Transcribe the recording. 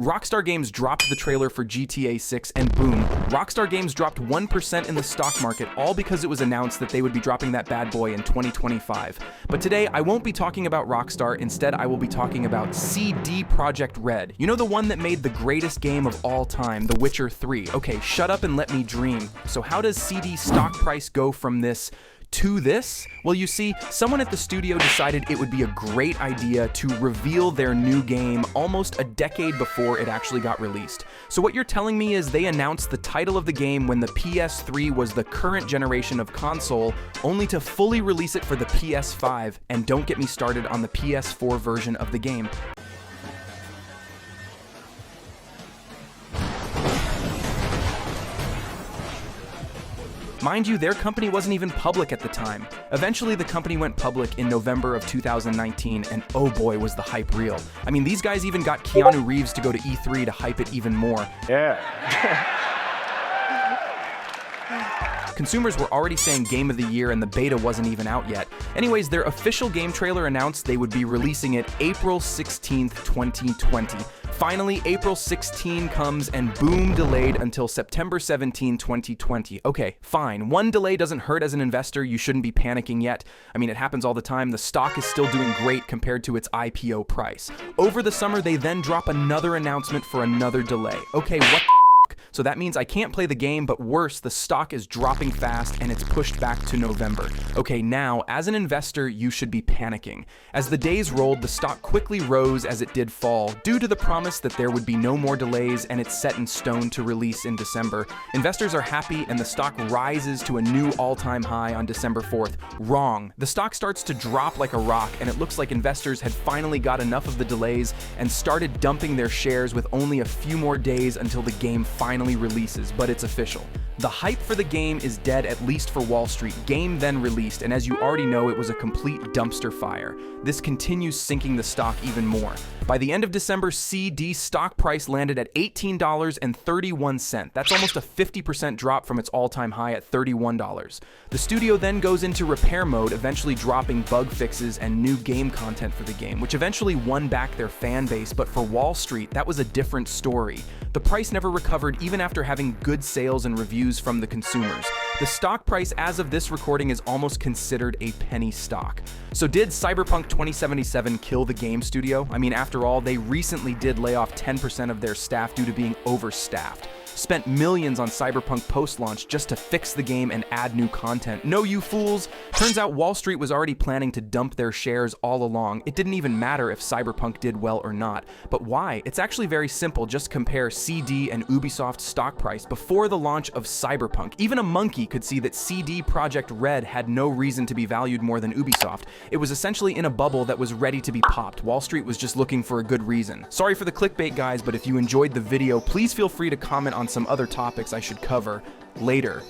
Rockstar Games dropped the trailer for GTA 6 and boom, Rockstar Games dropped 1% in the stock market, all because it was announced that they would be dropping that bad boy in 2025. But today, I won't be talking about Rockstar, instead I will be talking about CD Projekt Red. You know, the one that made the greatest game of all time, The Witcher 3. Okay, shut up and let me dream. So how does CD stock price go from this to this? Well, you see, someone at the studio decided it would be a great idea to reveal their new game almost a decade before it actually got released. So what you're telling me is they announced the title of the game when the PS3 was the current generation of console, only to fully release it for the PS5, and don't get me started on the PS4 version of the game. Mind you, their company wasn't even public at the time. Eventually, the company went public in November of 2019, and oh boy, was the hype real. I mean, these guys even got Keanu Reeves to go to E3 to hype it even more. Yeah. Consumers were already saying Game of the Year and the beta wasn't even out yet. Anyways, their official game trailer announced they would be releasing it April 16th, 2020. Finally, April 16 comes and boom, delayed until September 17, 2020. Okay, fine. One delay doesn't hurt as an investor. You shouldn't be panicking yet. I mean, it happens all the time. The stock is still doing great compared to its IPO price. Over the summer, they then drop another announcement for another delay. Okay, what the? So that means I can't play the game, but worse, the stock is dropping fast and it's pushed back to November. Okay, now, as an investor, you should be panicking. As the days rolled, the stock quickly rose as it did fall, due to the promise that there would be no more delays and it's set in stone to release in December. Investors are happy and the stock rises to a new all-time high on December 4th. Wrong. The stock starts to drop like a rock, and it looks like investors had finally got enough of the delays and started dumping their shares with only a few more days until the game finally releases, but it's official. The hype for the game is dead, at least for Wall Street. Game then released, and as you already know, it was a complete dumpster fire. This continues sinking the stock even more. By the end of December, CD stock price landed at $18.31. That's almost a 50% drop from its all-time high at $31. The studio then goes into repair mode, eventually dropping bug fixes and new game content for the game, which eventually won back their fan base, but for Wall Street, that was a different story. The price never recovered even after having good sales and reviews from the consumers. The stock price as of this recording is almost considered a penny stock. So did Cyberpunk 2077 kill the game studio? I mean, after all, they recently did lay off 10% of their staff due to being overstaffed. Spent millions on Cyberpunk post-launch just to fix the game and add new content. No, you fools! Turns out Wall Street was already planning to dump their shares all along. It didn't even matter if Cyberpunk did well or not. But why? It's actually very simple. Just compare CD and Ubisoft's stock price before the launch of Cyberpunk. Even a monkey could see that CD Projekt Red had no reason to be valued more than Ubisoft. It was essentially in a bubble that was ready to be popped. Wall Street was just looking for a good reason. Sorry for the clickbait, guys, but if you enjoyed the video, please feel free to comment on some other topics I should cover later.